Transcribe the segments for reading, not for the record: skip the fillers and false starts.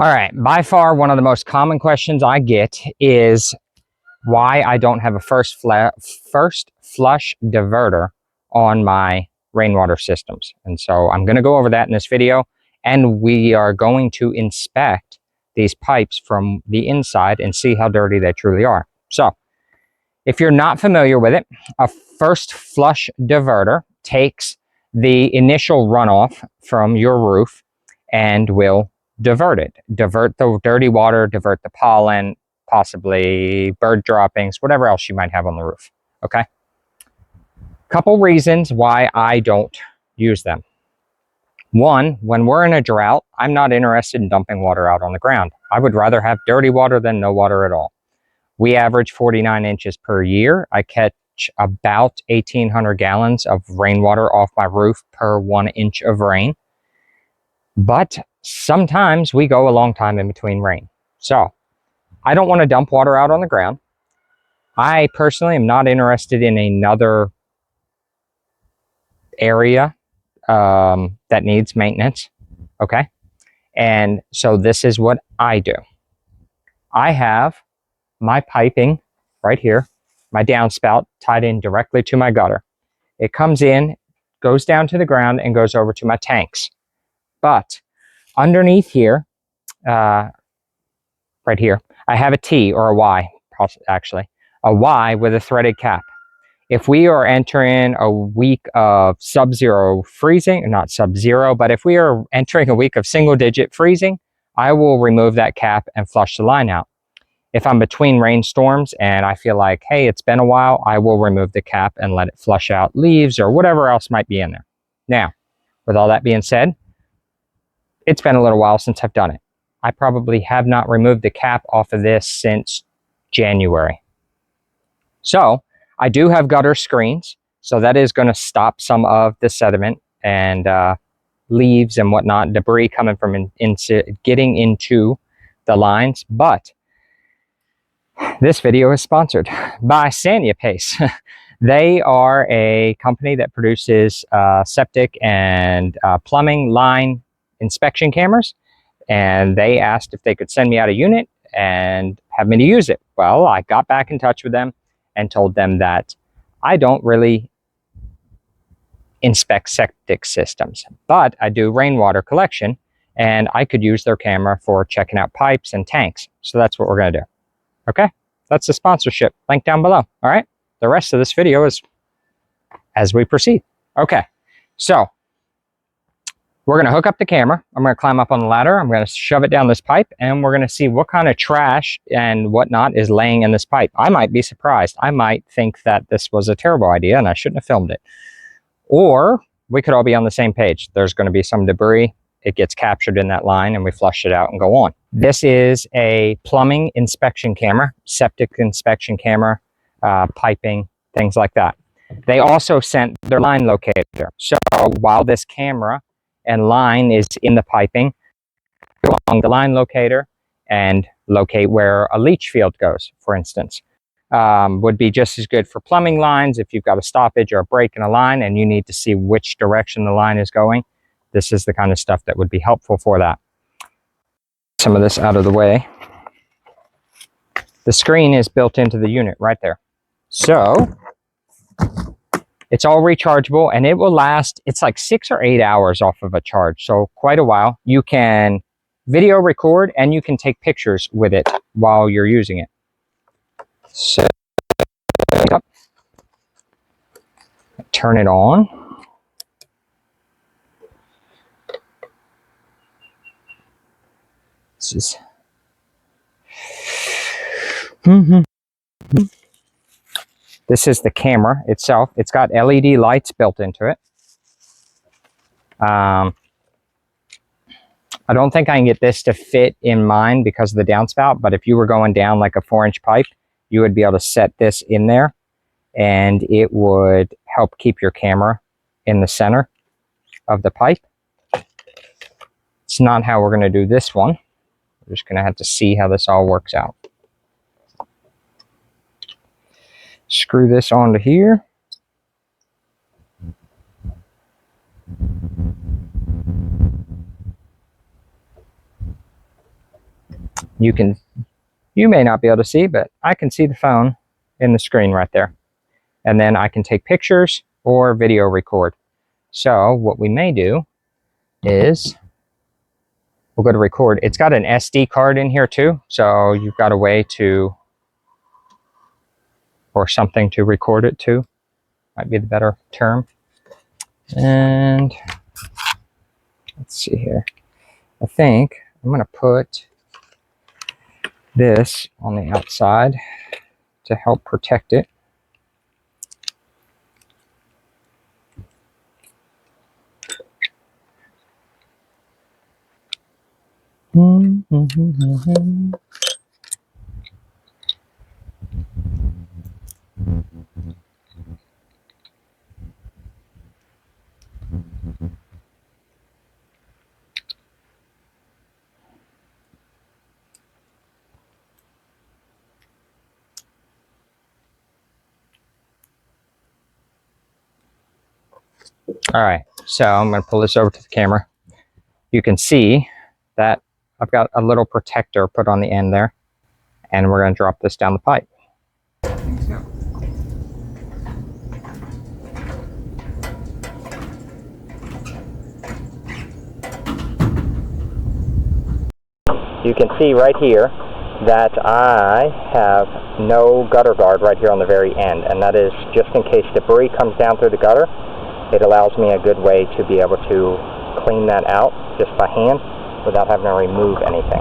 All right, by far one of the most common questions I get is why I don't have a first flush diverter on my rainwater systems. And so I'm going to go over that in this video, and we are going to inspect these pipes from the inside and see how dirty they truly are. So if you're not familiar with it, a first flush diverter takes the initial runoff from your roof and will divert it. Divert the dirty water, divert the pollen, possibly bird droppings, whatever else you might have on the roof. Okay? Couple reasons why I don't use them. One, when we're in a drought, I'm not interested in dumping water out on the ground. I would rather have dirty water than no water at all. We average 49 inches per year. I catch about 1,800 gallons of rainwater off my roof per 1 inch of rain. But sometimes we go a long time in between rain. So I don't want to dump water out on the ground. I personally am not interested in another area that needs maintenance. Okay. And so this is what I do. I have my piping right here, my downspout tied in directly to my gutter. It comes in, goes down to the ground, and goes over to my tanks. But underneath here, right here, I have a T or a Y, actually, a Y with a threaded cap. If we are entering a week of sub-zero freezing, not sub-zero, but if we are entering a week of single-digit freezing, I will remove that cap and flush the line out. If I'm between rainstorms and I feel like, hey, it's been a while, I will remove the cap and let it flush out leaves or whatever else might be in there. Now, with all that being said, it's been a little while since I've done it. I probably have not removed the cap off of this since January. So I do have gutter screens, so that is going to stop some of the sediment and leaves and whatnot, debris coming from getting into the lines. But this video is sponsored by Sanyipace. They are a company that produces septic and plumbing line inspection cameras. And they asked if they could send me out a unit and have me to use it. Well, I got back in touch with them and told them that I don't really inspect septic systems, but I do rainwater collection, and I could use their camera for checking out pipes and tanks. So that's what we're going to do. Okay, that's the sponsorship link down below. All right, the rest of this video is as we proceed. Okay, so we're going to hook up the camera. I'm going to climb up on the ladder. I'm going to shove it down this pipe, and we're going to see what kind of trash and whatnot is laying in this pipe. I might be surprised. I might think that this was a terrible idea and I shouldn't have filmed it. Or we could all be on the same page. There's going to be some debris. It gets captured in that line and we flush it out and go on. This is a plumbing inspection camera, septic inspection camera, piping, things like that. They also sent their line locator. So while this camera and line is in the piping, go along the line locator and locate where a leach field goes, for instance. Would be just as good for plumbing lines. If you've got a stoppage or a break in a line and you need to see which direction the line is going, this is the kind of stuff that would be helpful for that. Some of this out of the way. The screen is built into the unit right there. So it's all rechargeable and it will last, it's like 6 or 8 hours off of a charge. So quite a while. You can video record and you can take pictures with it while you're using it. So turn it on. This is This is the camera itself. It's got LED lights built into it. I don't think I can get this to fit in mine because of the downspout, but if you were going down like a 4-inch pipe, you would be able to set this in there and it would help keep your camera in the center of the pipe. It's not how we're going to do this one. We're just going to have to see how this all works out. Screw this onto here. You may not be able to see, but I can see the phone in the screen right there. And then I can take pictures or video record. So what we may do is we'll go to record. It's got an SD card in here too. So you've got a way to, or something to record it to, might be the better term. And let's see here. I think I'm going to put this on the outside to help protect it. All right, so I'm going to pull this over to the camera. You can see that I've got a little protector put on the end there, and we're going to drop this down the pipe. You can see right here that I have no gutter guard right here on the very end, and that is just in case debris comes down through the gutter. It allows me a good way to be able to clean that out just by hand without having to remove anything.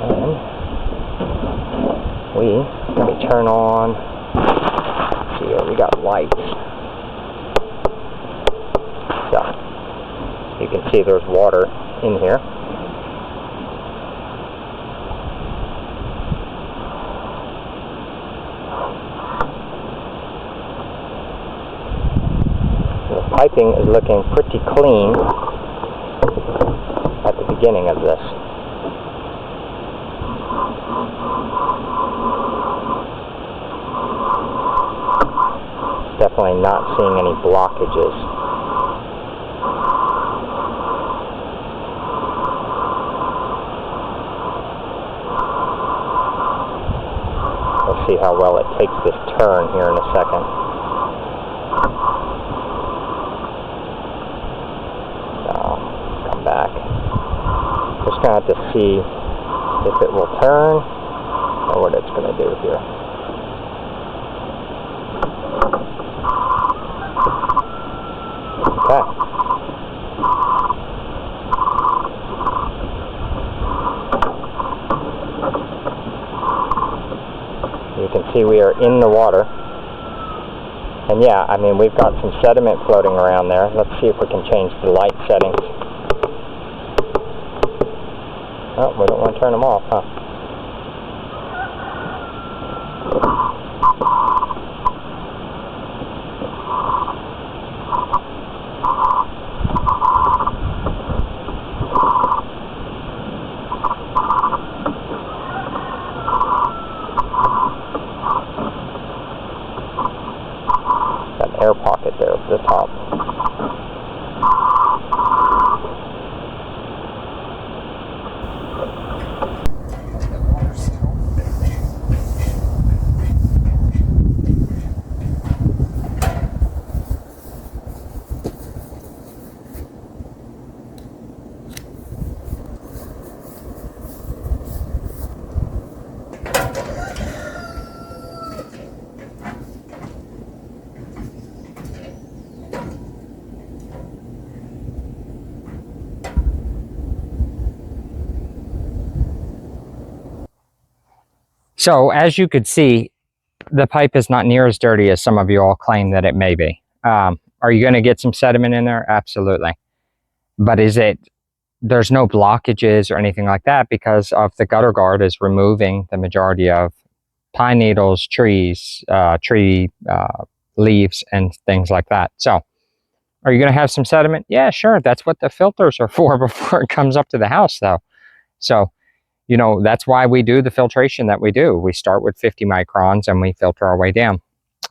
And let me turn on, let's see here, we got lights. So, you can see there's water in here. Piping is looking pretty clean at the beginning of this. Definitely not seeing any blockages. Let's see how well it takes this turn here in a second. Back. Just gonna have to see if it will turn or what it's gonna do here. Okay. You can see we are in the water. And yeah, I mean, we've got some sediment floating around there. Let's see if we can change the light settings. Oh, we don't want to turn them off, huh? Got an air pocket there at the top. So as you could see, the pipe is not near as dirty as some of you all claim that it may be. Are you going to get some sediment in there? Absolutely. But there's no blockages or anything like that because of the gutter guard is removing the majority of pine needles, trees, tree leaves, and things like that. So are you going to have some sediment? Yeah, sure. That's what the filters are for before it comes up to the house, though. So, you know, that's why we do the filtration that we do. We start with 50 microns and we filter our way down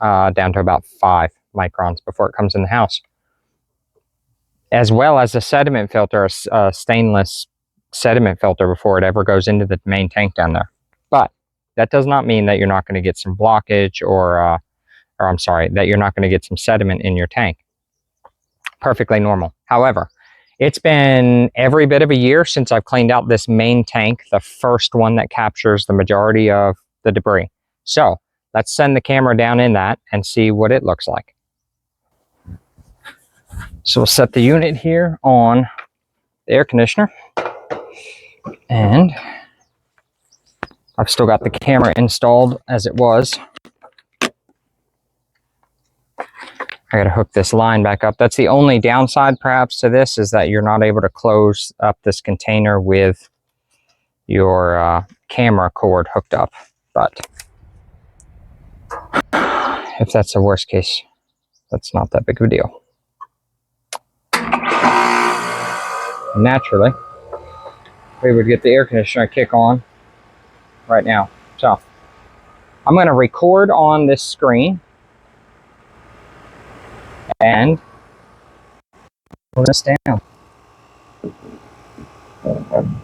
to about 5 microns before it comes in the house. As well as a sediment filter, a stainless sediment filter before it ever goes into the main tank down there. But that does not mean that you're not going to get some blockage or I'm sorry, that you're not going to get some sediment in your tank. Perfectly normal. However, it's been every bit of a year since I've cleaned out this main tank, the first one that captures the majority of the debris. So let's send the camera down in that and see what it looks like. So we'll set the unit here on the air conditioner, and I've still got the camera installed as it was. I gotta hook this line back up. That's the only downside perhaps to this, is that you're not able to close up this container with your camera cord hooked up. But if that's the worst case, that's not that big of a deal. Naturally, we would get the air conditioner kick on right now. So I'm going to record on this screen, and pull this down. And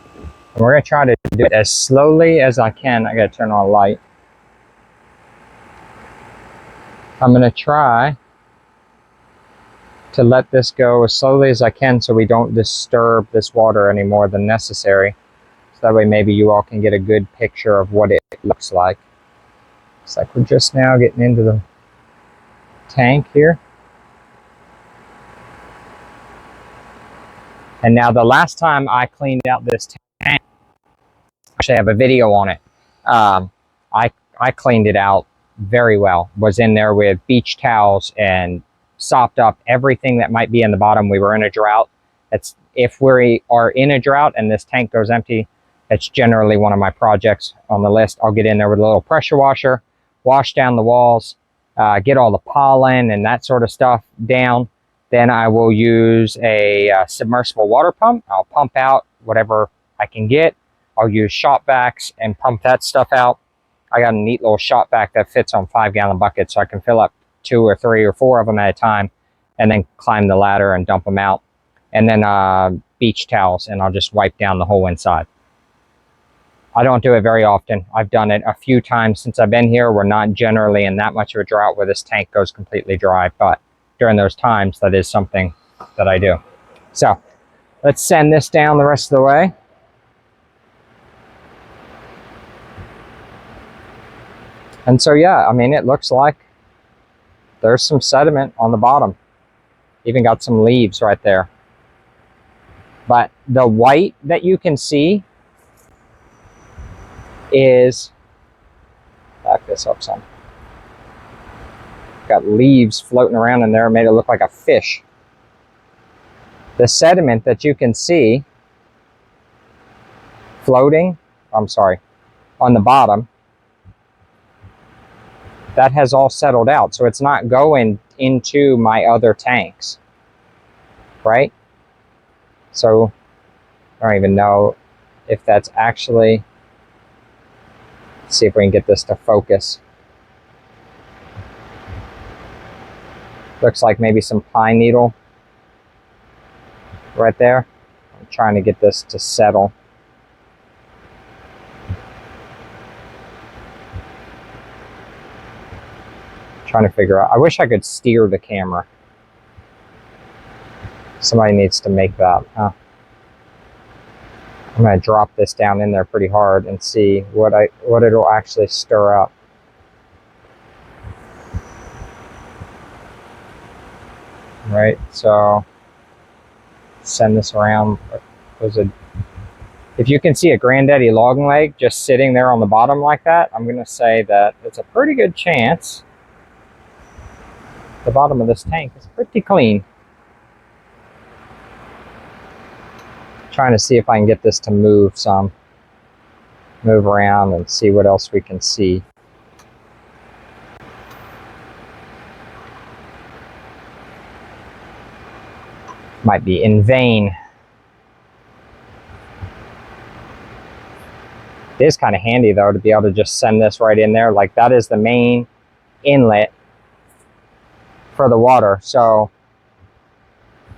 we're going to try to do it as slowly as I can. I got to turn on a light. I'm going to try to let this go as slowly as I can so we don't disturb this water any more than necessary. So that way maybe you all can get a good picture of what it looks like. It's like we're just now getting into the tank here. And now the last time I cleaned out this tank, actually I have a video on it. I cleaned it out very well. Was in there with beach towels and sopped up everything that might be in the bottom. We were in a drought. If we are in a drought and this tank goes empty, it's generally one of my projects on the list. I'll get in there with a little pressure washer, wash down the walls, get all the pollen and that sort of stuff down. Then I will use a submersible water pump. I'll pump out whatever I can get. I'll use shop vacs and pump that stuff out. I got a neat little shop vac that fits on 5-gallon buckets, so I can fill up 2 or 3 or 4 of them at a time, and then climb the ladder and dump them out. And then beach towels, and I'll just wipe down the whole inside. I don't do it very often. I've done it a few times since I've been here. We're not generally in that much of a drought where this tank goes completely dry, but during those times, that is something that I do. So let's send this down the rest of the way. And so, yeah, I mean, it looks like there's some sediment on the bottom. Even got some leaves right there. But the white that you can see is, back this up some. Got leaves floating around in there, made it look like a fish. The sediment that you can see floating, I'm sorry, on the bottom, that has all settled out. So it's not going into my other tanks, right? So I don't even know if that's actually, let's see if we can get this to focus. Looks like maybe some pine needle right there. I'm trying to get this to settle. Trying to figure out, I wish I could steer the camera. Somebody needs to make that, huh? I'm going to drop this down in there pretty hard and see what it'll actually stir up. Right, so send this around. If you can see a granddaddy long leg just sitting there on the bottom like that, I'm going to say that it's a pretty good chance the bottom of this tank is pretty clean. Trying to see if I can get this to move some. Move around and see what else we can see. Might be in vain. It is kind of handy though to be able to just send this right in there. Like that is the main inlet for the water, so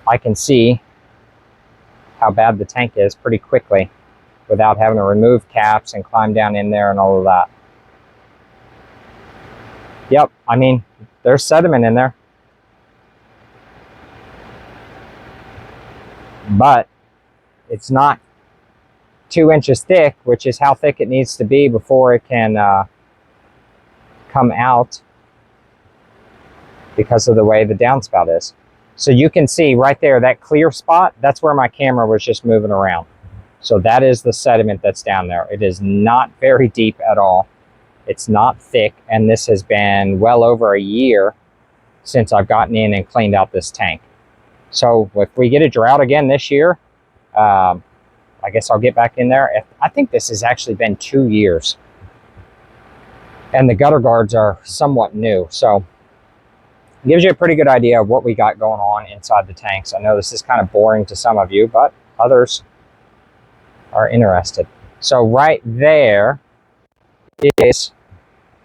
I can see how bad the tank is pretty quickly. without having to remove caps and climb down in there and all of that. Yep, I mean, there's sediment in there. But it's not 2 inches thick, which is how thick it needs to be before it can come out because of the way the downspout is. So you can see right there, that clear spot, that's where my camera was just moving around. So that is the sediment that's down there. It is not very deep at all. It's not thick, and this has been well over a year since I've gotten in and cleaned out this tank. So if we get a drought again this year, I guess I'll get back in there. I think this has actually been 2 years. And the gutter guards are somewhat new. So it gives you a pretty good idea of what we got going on inside the tanks. I know this is kind of boring to some of you, but others are interested. So right there is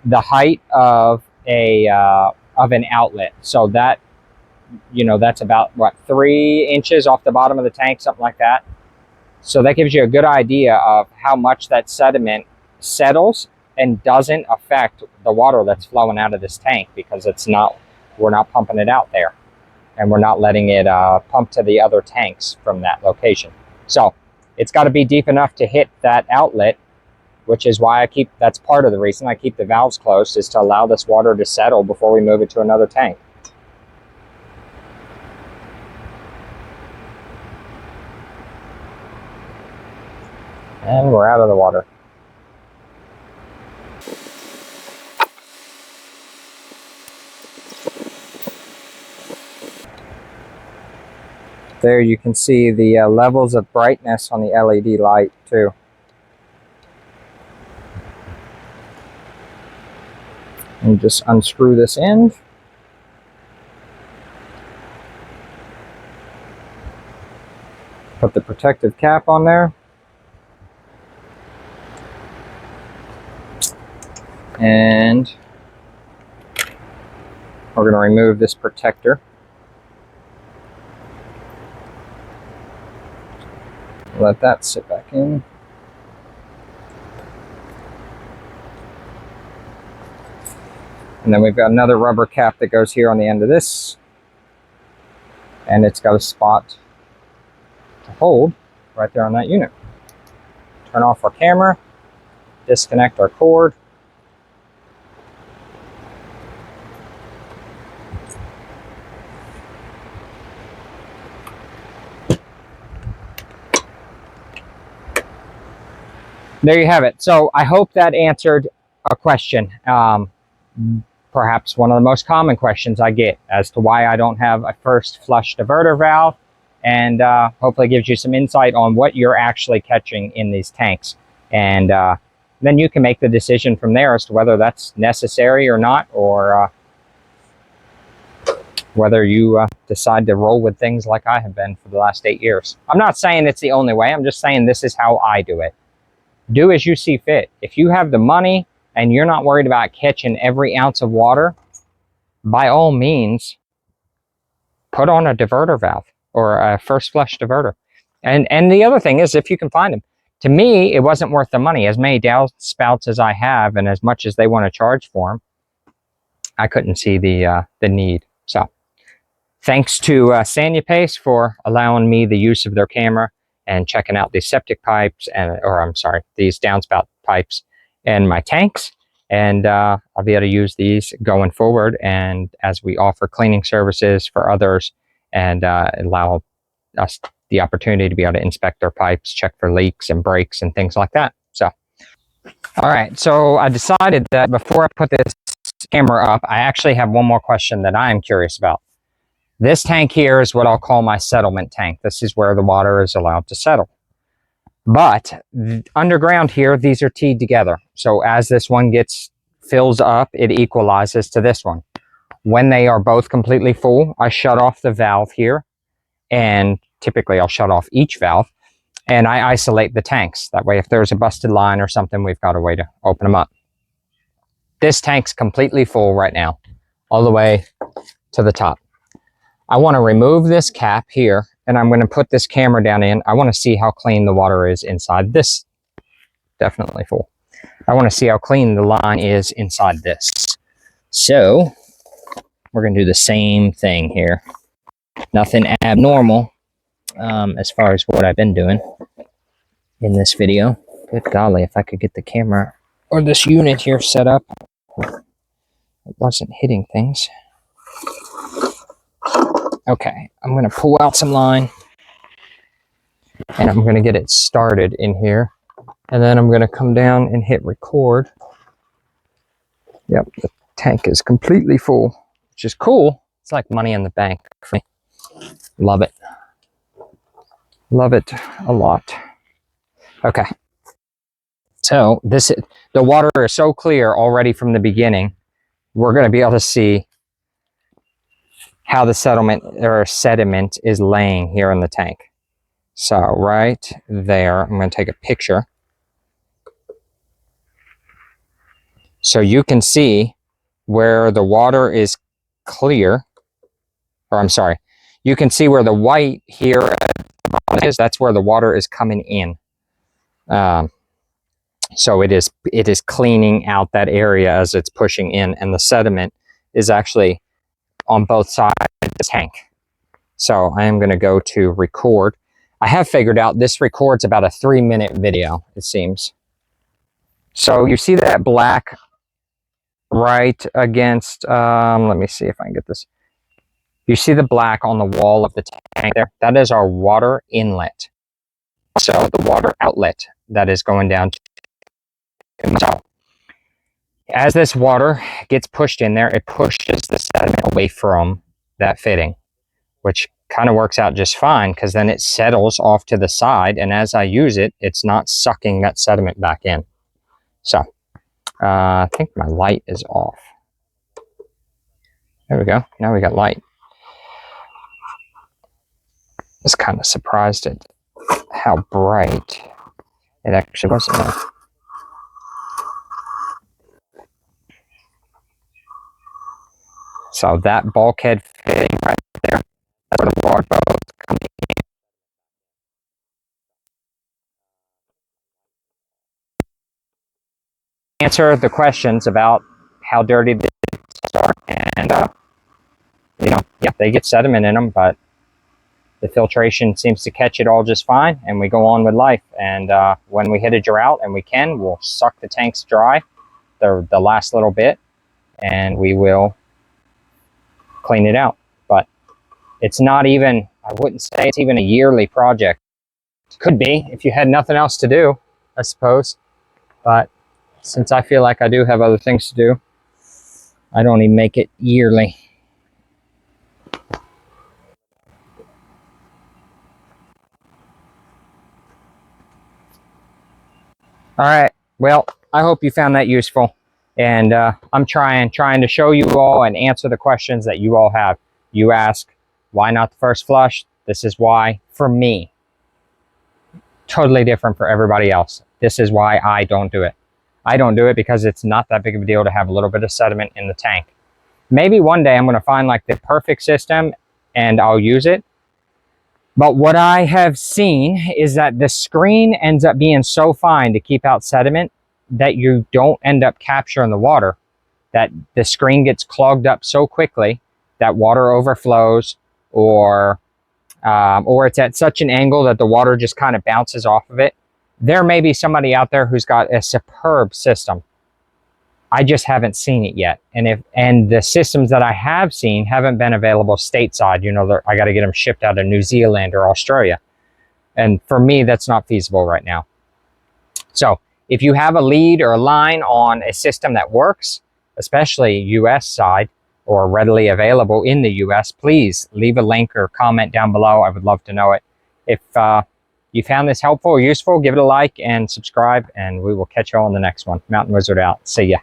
the height of an outlet. So that, you know, that's about what, 3 inches off the bottom of the tank, something like that. So that gives you a good idea of how much that sediment settles and doesn't affect the water that's flowing out of this tank, because we're not pumping it out there, and we're not letting it pump to the other tanks from that location. So it's got to be deep enough to hit that outlet, which is why that's part of the reason I keep the valves closed, is to allow this water to settle before we move it to another tank. And we're out of the water. There you can see the levels of brightness on the LED light too. And just unscrew this end. Put the protective cap on there. And we're going to remove this protector. Let that sit back in. And then we've got another rubber cap that goes here on the end of this. And it's got a spot to hold right there on that unit. Turn off our camera, disconnect our cord. There you have it. So I hope that answered a question. Perhaps one of the most common questions I get as to why I don't have a first flush diverter valve, and hopefully gives you some insight on what you're actually catching in these tanks. And then you can make the decision from there as to whether that's necessary or not, or whether you decide to roll with things like I have been for the last 8 years. I'm not saying it's the only way. I'm just saying this is how I do it. Do as you see fit. If you have the money and you're not worried about catching every ounce of water, by all means, put on a diverter valve or a first flush diverter. And the other thing is, if you can find them. To me, it wasn't worth the money. As many downspouts as I have, and as much as they want to charge for them, I couldn't see the need. So thanks to Sanyipace for allowing me the use of their camera and checking out these septic pipes, these downspout pipes and my tanks. And I'll be able to use these going forward, and as we offer cleaning services for others, and allow us the opportunity to be able to inspect their pipes, check for leaks and breaks and things like that. So, all right. So I decided that before I put this camera up, I actually have one more question that I am curious about. This tank here is what I'll call my settlement tank. This is where the water is allowed to settle. But underground here, these are teed together. So as this one fills up, it equalizes to this one. When they are both completely full, I shut off the valve here. And typically I'll shut off each valve. And I isolate the tanks. That way, if there's a busted line or something, we've got a way to open them up. This tank's completely full right now, all the way to the top. I want to remove this cap here, and I'm going to put this camera down in. I want to see how clean the water is inside this definitely full. I want to see how clean the line is inside this. So we're going to do the same thing here. Nothing abnormal as far as what I've been doing in this video. Good golly, if I could get the camera or this unit here set up, it wasn't hitting things. Okay, I'm going to pull out some line and I'm going to get it started in here. And then I'm going to come down and hit record. Yep, the tank is completely full, which is cool. It's like money in the bank for me. Love it. Love it a lot. Okay. So the water is so clear already from the beginning. We're going to be able to see how the sediment is laying here in the tank. So right there, I'm going to take a picture. So you can see where the water is clear, or I'm sorry, you can see where the white here is. That's where the water is coming in. So it is cleaning out that area as it's pushing in, and the sediment is actually on both sides of the tank. So I am going to go to record. I have figured out this records about a 3-minute video, it seems. So you see that black right against, let me see if I can get this. You see the black on the wall of the tank there? That is our water inlet. So the water outlet that is going down. So as this water gets pushed in there, it pushes the sediment away from that fitting, which kind of works out just fine because then it settles off to the side, and as I use it, it's not sucking that sediment back in. So I think my light is off. There we go. Now we got light. I was kind of surprised at how bright it actually was. So that bulkhead fitting right there, that's where the water bubbles come in. Answer the questions about how dirty the tanks are, and you know, yeah, they get sediment in them, but the filtration seems to catch it all just fine, and we go on with life. And when we hit a drought, and we can, we'll suck the tanks dry, the last little bit, and we will clean it out. But it's not even, I wouldn't say it's even a yearly project. Could be if you had nothing else to do, I suppose. But since I feel like I do have other things to do, I don't even make it yearly. All right, well, I hope you found that useful. And I'm trying to show you all and answer the questions that you all have. You ask, why not the first flush? This is why, for me. Totally different for everybody else. This is why I don't do it. I don't do it because it's not that big of a deal to have a little bit of sediment in the tank. Maybe one day I'm going to find like the perfect system and I'll use it. But what I have seen is that the screen ends up being so fine to keep out sediment that you don't end up capturing the water, that the screen gets clogged up so quickly that water overflows, or it's at such an angle that the water just kind of bounces off of it. There may be somebody out there who's got a superb system. I just haven't seen it yet. And the systems that I have seen haven't been available stateside. You know, I got to get them shipped out of New Zealand or Australia. And for me, that's not feasible right now. So if you have a lead or a line on a system that works, especially US side or readily available in the US, please leave a link or comment down below. I would love to know it. If you found this helpful or useful, give it a like and subscribe, and we will catch you all in the next one. Mountain Wizard out. See ya.